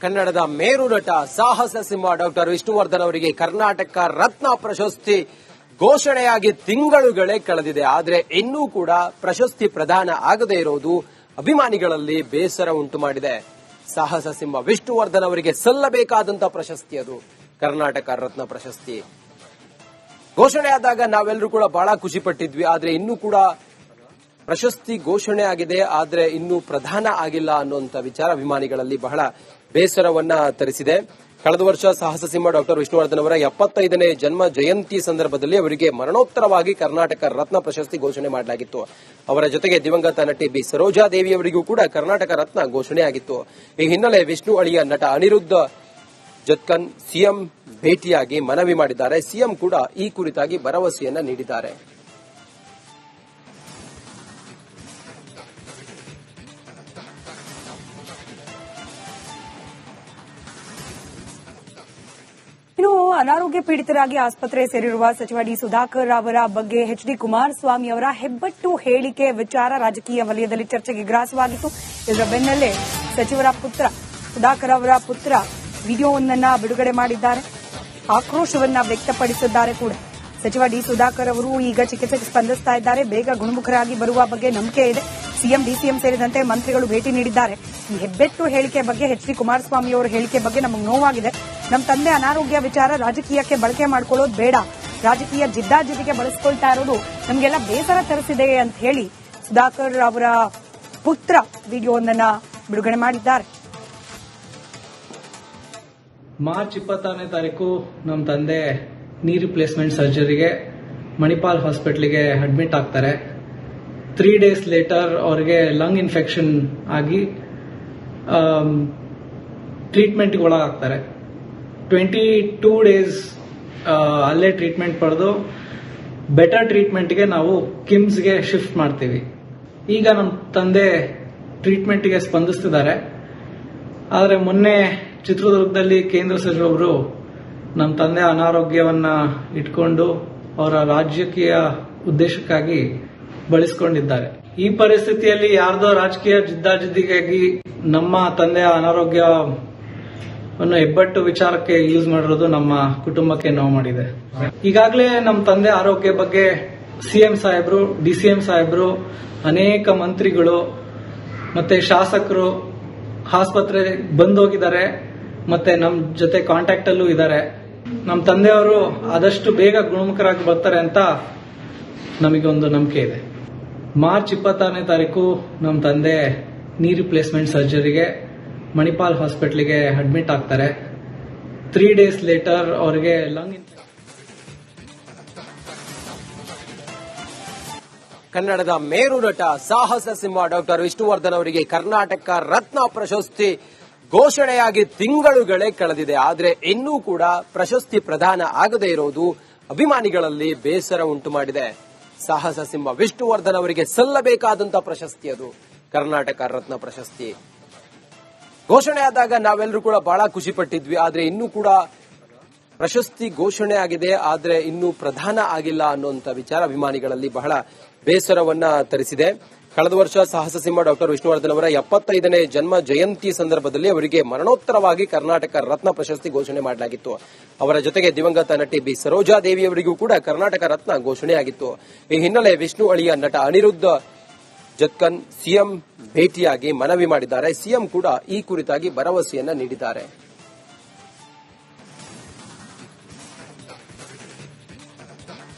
ಕನ್ನಡದ ಮೇರು ನಟ ಸಾಹಸ ಸಿಂಹ ಡಾಕ್ಟರ್ ವಿಷ್ಣುವರ್ಧನ್ ಅವರಿಗೆ ಕರ್ನಾಟಕ ರತ್ನ ಪ್ರಶಸ್ತಿ ಘೋಷಣೆಯಾಗಿ ತಿಂಗಳುಗಳೇ ಕಳೆದಿದೆ. ಆದರೆ ಇನ್ನೂ ಕೂಡ ಪ್ರಶಸ್ತಿ ಪ್ರದಾನ ಆಗದೇ ಇರುವುದು ಅಭಿಮಾನಿಗಳಲ್ಲಿ ಬೇಸರ ಉಂಟು ಮಾಡಿದೆ. ಸಾಹಸ ಸಿಂಹ ವಿಷ್ಣುವರ್ಧನ್ ಅವರಿಗೆ ಸಲ್ಲಬೇಕಾದಂತಹ ಪ್ರಶಸ್ತಿ ಅದು ಕರ್ನಾಟಕ ರತ್ನ ಪ್ರಶಸ್ತಿ. ಘೋಷಣೆಯಾದಾಗ ನಾವೆಲ್ಲರೂ ಕೂಡ ಬಹಳ ಖುಷಿ ಪಟ್ಟಿದ್ವಿ. ಆದರೆ ಇನ್ನೂ ಕೂಡ ಪ್ರಶಸ್ತಿ ಘೋಷಣೆ ಆಗಿದೆ, ಆದರೆ ಇನ್ನೂ ಪ್ರದಾನ ಆಗಿಲ್ಲ ಅನ್ನುವಂಥ ವಿಚಾರ ಅಭಿಮಾನಿಗಳಲ್ಲಿ ಬಹಳ ಬೇಸರವನ್ನ ತರಿಸಿದೆ. ಕಳೆದ ವರ್ಷ ಸಾಹಸ ಸಿಂಹ ಡಾಕ್ಟರ್ ವಿಷ್ಣುವರ್ಧನ್ ಅವರ 75ನೇ ಜನ್ಮ ಜಯಂತಿ ಸಂದರ್ಭದಲ್ಲಿ ಅವರಿಗೆ ಮರಣೋತ್ತರವಾಗಿ ಕರ್ನಾಟಕ ರತ್ನ ಪ್ರಶಸ್ತಿ ಘೋಷಣೆ ಮಾಡಲಾಗಿತ್ತು. ಅವರ ಜೊತೆಗೆ ದಿವಂಗತ ನಟಿ ಬಿ ಸರೋಜಾದೇವಿ ಅವರಿಗೂ ಕೂಡ ಕರ್ನಾಟಕ ರತ್ನ ಘೋಷಣೆಯಾಗಿತ್ತು. ಈ ಹಿನ್ನೆಲೆ ವಿಷ್ಣು ಅಳಿಯ ನಟ ಅನಿರುದ್ಧ ಜತ್ಕನ್ ಸಿಎಂ ಭೇಟಿಯಾಗಿ ಮನವಿ ಮಾಡಿದ್ದಾರೆ. ಸಿಎಂ ಕೂಡ ಈ ಕುರಿತಾಗಿ ಭರವಸೆಯನ್ನ ನೀಡಿದ್ದಾರೆ. ಇನ್ನು ಅನಾರೋಗ್ಯ ಪೀಡಿತರಾಗಿ ಆಸ್ಪತ್ರೆ ಸೇರಿರುವ ಸಚಿವ ಡಿ ಸುಧಾಕರ್ ಅವರ ಬಗ್ಗೆ ಎಚ್ ಡಿ ಕುಮಾರಸ್ವಾಮಿ ಅವರ ಹೆಬ್ಬೆಟ್ಟು ಹೇಳಿಕೆ ವಿಚಾರ ರಾಜಕೀಯ ವಲಯದಲ್ಲಿ ಚರ್ಚೆಗೆ ಗ್ರಾಸವಾಗಿತ್ತು. ಇದರ ಬೆನ್ನಲ್ಲೇ ಸಚಿವರ ಪುತ್ರ ಸುಧಾಕರ್ ಅವರ ಪುತ್ರ ವಿಡಿಯೋವೊಂದನ್ನು ಬಿಡುಗಡೆ ಮಾಡಿದ್ದಾರೆ, ಆಕ್ರೋಶವನ್ನ ವ್ಯಕ್ತಪಡಿಸಿದ್ದಾರೆ ಕೂಡ. ಸಚಿವ ಡಿ ಸುಧಾಕರ್ ಅವರು ಈಗ ಚಿಕಿತ್ಸೆಗೆ ಸ್ಪಂದಿಸ್ತಾ ಇದ್ದಾರೆ, ಬೇಗ ಗುಣಮುಖರಾಗಿ ಬರುವ ಬಗ್ಗೆ ನಂಬಿಕೆ ಇದೆ. ಸಿಎಂ ಡಿಸಿಎಂ ಸೇರಿದಂತೆ ಮಂತ್ರಿಗಳು ಭೇಟಿ ನೀಡಿದ್ದಾರೆ. ಈ ಹೆಬ್ಬೆಟ್ಟು ಹೇಳಿಕೆ ಬಗ್ಗೆ ಎಚ್ ಡಿ ಕುಮಾರಸ್ವಾಮಿ ಅವರ ಹೇಳಿಕೆ ಬಗ್ಗೆ ನಮಗೆ ನೋವಾಗಿದೆ. ನಮ್ಮ ತಂದೆ ಅನಾರೋಗ್ಯ ವಿಚಾರ ರಾಜಕೀಯಕ್ಕೆ ಬಳಕೆ ಮಾಡ್ಕೊಳ್ಳೋದು ಬೇಡ, ರಾಜಕೀಯ ಜಿದ್ದಾಜಿದ್ದಿಗೆ ಬಳಸ್ಕೊಳ್ತಾ ಇರೋದು ನಮಗೆಲ್ಲ ಬೇಸರ ತರಿಸಿದೆ ಅಂತ ಹೇಳಿ ಸುಧಾಕರ್ ಅವರ ಪುತ್ರ ವಿಡಿಯೋವೊಂದನ್ನು ಬಿಡುಗಡೆ ಮಾಡಿದ್ದಾರೆ. ಮಾರ್ಚ್ 26ನೇ ತಾರೀಕು ನಮ್ಮ ತಂದೆ ನೀ ರಿಪ್ಲೇಸ್ಮೆಂಟ್ ಸರ್ಜರಿಗೆ ಮಣಿಪಾಲ್ ಹಾಸ್ಪಿಟಲ್ಗೆ ಅಡ್ಮಿಟ್ ಆಗ್ತಾರೆ. 3 days ಲೇಟರ್ ಅವರಿಗೆ ಲಂಗ್ ಇನ್ಫೆಕ್ಷನ್ ಆಗಿ ಟ್ರೀಟ್ಮೆಂಟ್ಗೆ ಒಳಗಾಗ್ತಾರೆ. 22 days ಅಲ್ಲೇ ಟ್ರೀಟ್ಮೆಂಟ್ ಪಡೆದು ಬೆಟರ್ ಟ್ರೀಟ್ಮೆಂಟ್ಗೆ ನಾವು ಕಿಮ್ಸ್ಗೆ ಶಿಫ್ಟ್ ಮಾಡ್ತೀವಿ. ಈಗ ನಮ್ಮ ತಂದೆ ಟ್ರೀಟ್ಮೆಂಟ್ಗೆ ಸ್ಪಂದಿಸ್ತಿದ್ದಾರೆ. ಆದರೆ ಮೊನ್ನೆ ಚಿತ್ರದುರ್ಗದಲ್ಲಿ ಕೇಂದ್ರ ಸಚಿವರು ನಮ್ಮ ತಂದೆ ಅನಾರೋಗ್ಯವನ್ನ ಇಟ್ಕೊಂಡು ಅವರ ರಾಜಕೀಯ ಉದ್ದೇಶಕ್ಕಾಗಿ ಬಳಸಿಕೊಂಡಿದ್ದಾರೆ. ಈ ಪರಿಸ್ಥಿತಿಯಲ್ಲಿ ಯಾರ್ದೋ ರಾಜಕೀಯ ಜಿದ್ದಾಜಿದ್ದಿಗಾಗಿ ನಮ್ಮ ತಂದೆಯ ಅನಾರೋಗ್ಯವನ್ನು ಹೆಬ್ಬೆಟ್ಟು ವಿಚಾರಕ್ಕೆ ಯೂಸ್ ಮಾಡಿರೋದು ನಮ್ಮ ಕುಟುಂಬಕ್ಕೆ ನೋವು ಮಾಡಿದೆ. ಈಗಾಗಲೇ ನಮ್ಮ ತಂದೆ ಆರೋಗ್ಯ ಬಗ್ಗೆ ಸಿಎಂ ಸಾಹೇಬರು, ಡಿಸಿಎಂ ಸಾಹೇಬರು, ಅನೇಕ ಮಂತ್ರಿಗಳು ಮತ್ತೆ ಶಾಸಕರು ಆಸ್ಪತ್ರೆ ಬಂದೋಗಿದ್ದಾರೆ, ಮತ್ತೆ ನಮ್ಮ ಜೊತೆ ಕಾಂಟ್ಯಾಕ್ಟ್ ಅಲ್ಲೂ ಇದ್ದಾರೆ. ನಮ್ಮ ತಂದೆಯವರು ಆದಷ್ಟು ಬೇಗ ಗುಣಮುಖರಾಗಿ ಬರ್ತಾರೆ ಅಂತ ನಮಗೆ ಒಂದು ನಂಬಿಕೆ ಇದೆ. ಮಾರ್ಚ್ 26ನೇ ತಾರೀಕು ನಮ್ಮ ತಂದೆ ನೀ ರಿಪ್ಲೇಸ್ಮೆಂಟ್ ಸರ್ಜರಿಗೆ ಮಣಿಪಾಲ್ ಹಾಸ್ಪಿಟಲ್ಗೆ ಅಡ್ಮಿಟ್ ಆಗ್ತಾರೆ. 3 days ಲೇಟರ್ ಅವರಿಗೆ ಲಂಗ್ ಕನ್ನಡದ ಮೇರು ನಟ ಸಾಹಸ ಸಿಂಹ ಡಾಕ್ಟರ್ ವಿಷ್ಣುವರ್ಧನ್ ಅವರಿಗೆ ಕರ್ನಾಟಕ ರತ್ನ ಪ್ರಶಸ್ತಿ ಘೋಷಣೆಯಾಗಿ ತಿಂಗಳುಗಳೇ ಕಳೆದಿದೆ. ಆದರೆ ಇನ್ನೂ ಕೂಡ ಪ್ರಶಸ್ತಿ ಪ್ರದಾನ ಆಗದೇ ಇರುವುದು ಅಭಿಮಾನಿಗಳಲ್ಲಿ ಬೇಸರ ಉಂಟು ಮಾಡಿದೆ. ಸಾಹಸ ಸಿಂಹ ವಿಷ್ಣುವರ್ಧನ್ ಅವರಿಗೆ ಸಲ್ಲಬೇಕಾದಂತಹ ಪ್ರಶಸ್ತಿ ಅದು ಕರ್ನಾಟಕ ರತ್ನ ಪ್ರಶಸ್ತಿ. ಘೋಷಣೆಯಾದಾಗ ನಾವೆಲ್ಲರೂ ಕೂಡ ಬಹಳ ಖುಷಿ ಪಟ್ಟಿದ್ವಿ. ಆದರೆ ಇನ್ನೂ ಕೂಡ ಪ್ರಶಸ್ತಿ ಘೋಷಣೆ ಆಗಿದೆ, ಆದರೆ ಇನ್ನೂ ಪ್ರದಾನ ಆಗಿಲ್ಲ ಅನ್ನುವಂಥ ವಿಚಾರ ಅಭಿಮಾನಿಗಳಲ್ಲಿ ಬಹಳ ಬೇಸರವನ್ನ ತರಿಸಿದೆ. ಕಳೆದ ವರ್ಷ ಸಾಹಸ ಸಿಂಹ ಡಾಕ್ಟರ್ ವಿಷ್ಣುವರ್ಧನ್ ಅವರ 75ನೇ ಜನ್ಮ ಜಯಂತಿ ಸಂದರ್ಭದಲ್ಲಿ ಅವರಿಗೆ ಮರಣೋತ್ತರವಾಗಿ ಕರ್ನಾಟಕ ರತ್ನ ಪ್ರಶಸ್ತಿ ಘೋಷಣೆ ಮಾಡಲಾಗಿತ್ತು. ಅವರ ಜೊತೆಗೆ ದಿವಂಗತ ನಟಿ ಬಿ ಸರೋಜಾದೇವಿ ಅವರಿಗೂ ಕೂಡ ಕರ್ನಾಟಕ ರತ್ನ ಘೋಷಣೆಯಾಗಿತ್ತು. ಈ ಹಿನ್ನೆಲೆ ವಿಷ್ಣು ಅಳಿಯ ನಟ ಅನಿರುದ್ಧ ಜತ್ಕನ್ ಸಿಎಂ ಭೇಟಿಯಾಗಿ ಮನವಿ ಮಾಡಿದ್ದಾರೆ. ಸಿಎಂ ಕೂಡ ಈ ಕುರಿತಾಗಿ ಭರವಸೆಯನ್ನ ನೀಡಿದ್ದಾರೆ.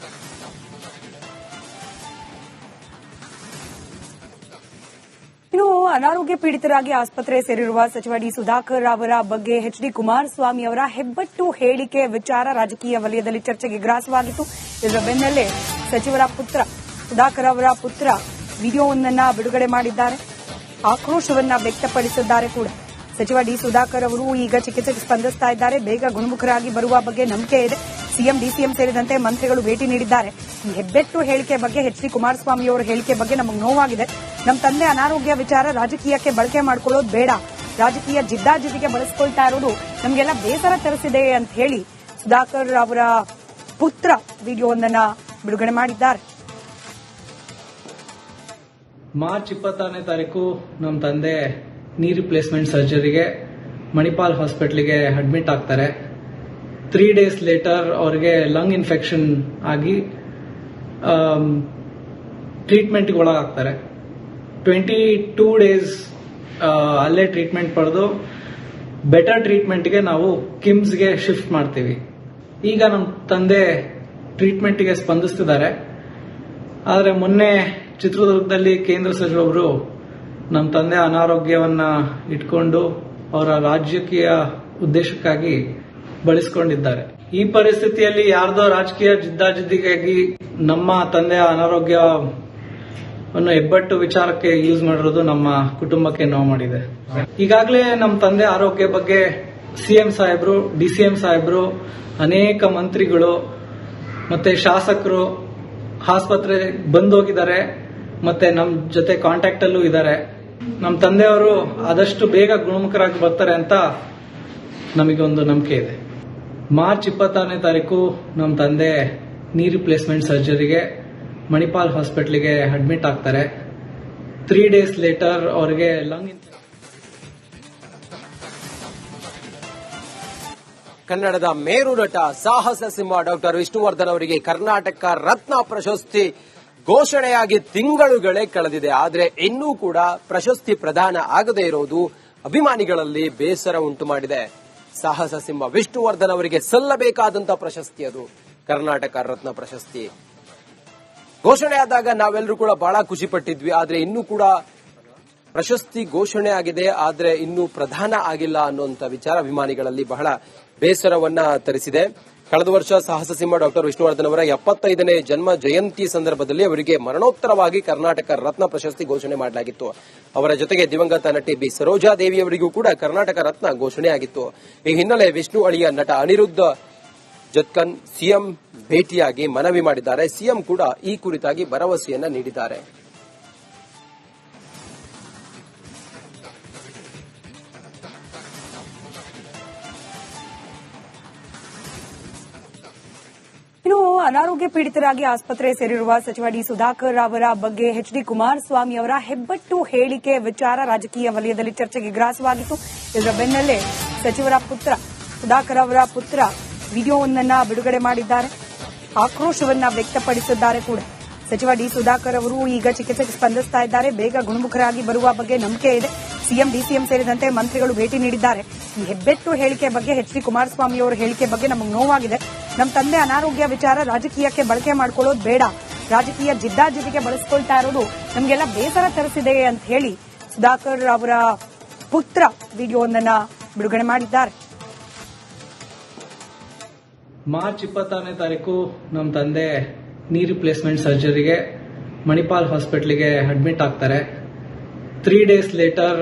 ಇನ್ನು ಅನಾರೋಗ್ಯ ಪೀಡಿತರಾಗಿ ಆಸ್ಪತ್ರೆ ಸೇರಿರುವ ಸಚಿವ ಡಿ ಸುಧಾಕರ್ ಅವರ ಬಗ್ಗೆ ಎಚ್ ಡಿ ಕುಮಾರಸ್ವಾಮಿ ಅವರ ಹೆಬ್ಬೆಟ್ಟು ಹೇಳಿಕೆ ವಿಚಾರ ರಾಜಕೀಯ ವಲಯದಲ್ಲಿ ಚರ್ಚೆಗೆ ಗ್ರಾಸವಾಗಿತ್ತು. ಇದರ ಬೆನ್ನಲ್ಲೇ ಸಚಿವರ ಪುತ್ರ ಸುಧಾಕರ್ ಅವರ ಪುತ್ರ ವಿಡಿಯೋವೊಂದನ್ನು ಬಿಡುಗಡೆ ಮಾಡಿದ್ದಾರೆ, ಆಕ್ರೋಶವನ್ನ ವ್ಯಕ್ತಪಡಿಸಿದ್ದಾರೆ ಕೂಡ. ಸಚಿವ ಡಿ ಸುಧಾಕರ್ ಅವರು ಈಗ ಚಿಕಿತ್ಸೆಗೆ ಸ್ಪಂದಿಸ್ತಾ ಇದ್ದಾರೆ, ಬೇಗ ಗುಣಮುಖರಾಗಿ ಬರುವ ಬಗ್ಗೆ ನಂಬಿಕೆ ಇದೆ. ಸಿಎಂ ಡಿಸಿಎಂ ಸೇರಿದಂತೆ ಮಂತ್ರಿಗಳು ಭೇಟಿ ನೀಡಿದ್ದಾರೆ. ಈ ಹೆಬ್ಬೆಟ್ಟು ಹೇಳಿಕೆ ಬಗ್ಗೆ ಎಚ್ ಡಿ ಕುಮಾರಸ್ವಾಮಿ ಅವರ ಹೇಳಿಕೆ ಬಗ್ಗೆ ನಮಗೆ ನೋವಾಗಿದೆ. ನಮ್ಮ ತಂದೆ ಅನಾರೋಗ್ಯ ವಿಚಾರ ರಾಜಕೀಯಕ್ಕೆ ಬಳಕೆ ಮಾಡ್ಕೊಳ್ಳೋದು ಬೇಡ, ರಾಜಕೀಯ ಜಿದ್ದಾಜಿದ್ದಿಗೆ ಬಳಸ್ಕೊಳ್ತಾ ಇರೋದು ನಮಗೆಲ್ಲ ಬೇಸರ ತರಿಸಿದೆ ಅಂತ ಹೇಳಿ ಸುಧಾಕರ್ ಅವರ ಪುತ್ರ ವಿಡಿಯೋವೊಂದನ್ನು ಬಿಡುಗಡೆ ಮಾಡಿದ್ದಾರೆ. ಮಾರ್ಚ್ 26ನೇ ತಾರೀಕು ನಮ್ಮ ತಂದೆ ನೀ ರಿಪ್ಲೇಸ್ಮೆಂಟ್ ಸರ್ಜರಿಗೆ ಮಣಿಪಾಲ್ ಹಾಸ್ಪಿಟ್ಲಿಗೆ ಅಡ್ಮಿಟ್ ಆಗ್ತಾರೆ. 3 ಡೇಸ್ ಲೇಟರ್ ಅವ್ರಿಗೆ ಲಂಗ್ ಇನ್ಫೆಕ್ಷನ್ ಆಗಿ ಟ್ರೀಟ್ಮೆಂಟ್ಗೆ ಒಳಗಾಗ್ತಾರೆ. 22 ಡೇಸ್ ಅಲ್ಲೇ ಟ್ರೀಟ್ಮೆಂಟ್ ಪಡೆದು ಬೆಟರ್ ಟ್ರೀಟ್ಮೆಂಟ್ಗೆ ನಾವು ಕಿಮ್ಸ್ಗೆ ಶಿಫ್ಟ್ ಮಾಡ್ತೀವಿ. ಈಗ ನಮ್ಮ ತಂದೆ ಟ್ರೀಟ್ಮೆಂಟ್ಗೆ ಸ್ಪಂದಿಸ್ತಿದ್ದಾರೆ. ಆದರೆ ಮೊನ್ನೆ ಚಿತ್ರದುರ್ಗದಲ್ಲಿ ಕೇಂದ್ರ ಸಚಿವರು ನಮ್ಮ ತಂದೆ ಅನಾರೋಗ್ಯವನ್ನ ಇಟ್ಕೊಂಡು ಅವರ ರಾಜಕೀಯ ಉದ್ದೇಶಕ್ಕಾಗಿ ಬಳಸಿಕೊಂಡಿದ್ದಾರೆ. ಈ ಪರಿಸ್ಥಿತಿಯಲ್ಲಿ ಯಾರ್ದೋ ರಾಜಕೀಯ ಜಿದ್ದಾಜಿದ್ದಿಗಾಗಿ ನಮ್ಮ ತಂದೆಯ ಅನಾರೋಗ್ಯವನ್ನು ಹೆಬ್ಬೆಟ್ಟು ವಿಚಾರಕ್ಕೆ ಯೂಸ್ ಮಾಡಿರೋದು ನಮ್ಮ ಕುಟುಂಬಕ್ಕೆ ನೋವು ಮಾಡಿದೆ. ಈಗಾಗಲೇ ನಮ್ಮ ತಂದೆ ಆರೋಗ್ಯ ಬಗ್ಗೆ ಸಿಎಂ ಸಾಹೇಬ್ರು, ಡಿಸಿಎಂ ಸಾಹೇಬ್ರು, ಅನೇಕ ಮಂತ್ರಿಗಳು ಮತ್ತೆ ಶಾಸಕರು ಆಸ್ಪತ್ರೆ ಬಂದೋಗಿದ್ದಾರೆ. ಮತ್ತೆ ನಮ್ಮ ಜೊತೆ ಕಾಂಟ್ಯಾಕ್ಟ್ ಅಲ್ಲೂ ಇದ್ದಾರೆ. ನಮ್ಮ ತಂದೆಯವರು ಆದಷ್ಟು ಬೇಗ ಗುಣಮುಖರಾಗಿ ಬರ್ತಾರೆ ಅಂತ ನಮಗೆ ಒಂದು ನಂಬಿಕೆ ಇದೆ. ಮಾರ್ಚ್ 26ನೇ ತಾರೀಕು ನಮ್ಮ ತಂದೆ ನೀ ರಿಪ್ಲೇಸ್ಮೆಂಟ್ ಸರ್ಜರಿಗೆ ಮಣಿಪಾಲ್ ಹಾಸ್ಪಿಟ್ಲಿಗೆ ಅಡ್ಮಿಟ್ ಆಗ್ತಾರೆ. 3 ಡೇಸ್ ಲೇಟರ್ ಅವರಿಗೆ ಲಂಗ್ ಕನ್ನಡದ ಮೇರು ನಟ ಸಾಹಸ ಸಿಂಹ ಡಾಕ್ಟರ್ ವಿಷ್ಣುವರ್ಧನ್ ಅವರಿಗೆ ಕರ್ನಾಟಕ ರತ್ನ ಪ್ರಶಸ್ತಿ ಘೋಷಣೆಯಾಗಿ ತಿಂಗಳುಗಳೇ ಕಳೆದಿದೆ. ಆದರೆ ಇನ್ನೂ ಕೂಡ ಪ್ರಶಸ್ತಿ ಪ್ರದಾನ ಆಗದೇ ಇರೋದು ಅಭಿಮಾನಿಗಳಲ್ಲಿ ಬೇಸರ ಉಂಟು ಮಾಡಿದೆ. ಸಾಹಸ ಸಿಂಹ ವಿಷ್ಣುವರ್ಧನ್ ಅವರಿಗೆ ಸಲ್ಲಬೇಕಾದಂತಹ ಪ್ರಶಸ್ತಿ ಅದು ಕರ್ನಾಟಕ ರತ್ನ ಪ್ರಶಸ್ತಿ. ಘೋಷಣೆಯಾದಾಗ ನಾವೆಲ್ಲರೂ ಕೂಡ ಬಹಳ ಖುಷಿ ಪಟ್ಟಿದ್ವಿ. ಆದ್ರೆ ಇನ್ನೂ ಕೂಡ ಪ್ರಶಸ್ತಿ ಘೋಷಣೆ ಆಗಿದೆ, ಆದ್ರೆ ಇನ್ನೂ ಪ್ರದಾನ ಆಗಿಲ್ಲ ಅನ್ನುವಂತ ವಿಚಾರ ಅಭಿಮಾನಿಗಳಲ್ಲಿ ಬಹಳ ಬೇಸರವನ್ನ ತರಿಸಿದೆ. ಕಳೆದ ವರ್ಷ ಸಾಹಸ ಸಿಂಹ ಡಾಕ್ಟರ್ ವಿಷ್ಣುವರ್ಧನ್ ಅವರ 75ನೇ ಜನ್ಮ ಜಯಂತಿ ಸಂದರ್ಭದಲ್ಲಿ ಅವರಿಗೆ ಮರಣೋತ್ತರವಾಗಿ ಕರ್ನಾಟಕ ರತ್ನ ಪ್ರಶಸ್ತಿ ಘೋಷಣೆ ಮಾಡಲಾಗಿತ್ತು. ಅವರ ಜೊತೆಗೆ ದಿವಂಗತ ನಟಿ ಬಿ ಸರೋಜಾದೇವಿ ಅವರಿಗೂ ಕೂಡ ಕರ್ನಾಟಕ ರತ್ನ ಘೋಷಣೆಯಾಗಿತ್ತು. ಈ ಹಿನ್ನೆಲೆ ವಿಷ್ಣು ಅಳಿಯ ನಟ ಅನಿರುದ್ಧ ಜತ್ಕನ್ ಸಿಎಂ ಭೇಟಿಯಾಗಿ ಮನವಿ ಮಾಡಿದ್ದಾರೆ. ಸಿಎಂ ಕೂಡ ಈ ಕುರಿತಾಗಿ ಭರವಸೆಯನ್ನ ನೀಡಿದ್ದಾರೆ. ಇನ್ನು ಅನಾರೋಗ್ಯ ಪೀಡಿತರಾಗಿ ಆಸ್ಪತ್ರೆ ಸೇರಿರುವ ಸಚಿವ ಡಿ ಸುಧಾಕರ್ ಅವರ ಬಗ್ಗೆ ಎಚ್.ಡಿ. ಕುಮಾರಸ್ವಾಮಿ ಅವರ ಹೆಬ್ಬೆಟ್ಟು ಹೇಳಿಕೆ ವಿಚಾರ ರಾಜಕೀಯ ವಲಯದಲ್ಲಿ ಚರ್ಚೆಗೆ ಗ್ರಾಸವಾಗಿತ್ತು. ಇದರ ಬೆನ್ನಲ್ಲೇ ಸಚಿವರ ಪುತ್ರ ಸುಧಾಕರ್ ಅವರ ಪುತ್ರ ವಿಡಿಯೋವೊಂದನ್ನ ಬಿಡುಗಡೆ ಮಾಡಿದ್ದಾರೆ. ಆಕ್ರೋಶವನ್ನ ವ್ಯಕ್ತಪಡಿಸಿದ್ದಾರೆ ಕೂಡ. ಸಚಿವ ಡಿ ಸುಧಾಕರ್ ಅವರು ಈಗ ಚಿಕಿತ್ಸೆಗೆ ಸ್ಪಂದಿಸ್ತಾ ಇದ್ದಾರೆ. ಬೇಗ ಗುಣಮುಖರಾಗಿ ಬರುವ ಬಗ್ಗೆ ನಂಬಿಕೆ ಇದೆ. ಸಿಎಂ, ಡಿಸಿಎಂ ಸೇರಿದಂತೆ ಮಂತ್ರಿಗಳು ಭೇಟಿ ನೀಡಿದ್ದಾರೆ. ಈ ಹೆಬ್ಬೆಟ್ಟು ಹೇಳಿಕೆ ಬಗ್ಗೆ ಎಚ್.ಡಿ. ಕುಮಾರಸ್ವಾಮಿ ಅವರ ಹೇಳಿಕೆ ಬಗ್ಗೆ ನಮಗೆ ನೋವಾಗಿದೆ. ನಮ್ಮ ತಂದೆ ಅನಾರೋಗ್ಯ ವಿಚಾರ ರಾಜಕೀಯಕ್ಕೆ ಬಳಕೆ ಮಾಡ್ಕೊಳ್ಳೋದು ಬೇಡ. ರಾಜಕೀಯ ಜಿದ್ದಾಜಿದ್ದಿಗೆ ಬಳಸಿಕೊಳ್ತಾ ಇರೋದು ನಮಗೆಲ್ಲ ಬೇಸರ ತರಿಸಿದೆ ಅಂತ ಹೇಳಿ ಸುಧಾಕರ್ ಅವರ ಪುತ್ರ ವಿಡಿಯೋವೊಂದನ್ನ ಬಿಡುಗಡೆ ಮಾಡಿದ್ದಾರೆ. ಮಾರ್ಚ್ 26ನೇ ತಾರೀಕು ನಮ್ಮ ತಂದೆ ನೀ ರಿಪ್ಲೇಸ್ಮೆಂಟ್ ಸರ್ಜರಿಗೆ ಮಣಿಪಾಲ್ ಹಾಸ್ಪಿಟ್ಲಿಗೆ ಅಡ್ಮಿಟ್ ಆಗ್ತಾರೆ. 3 ಡೇಸ್ ಲೇಟರ್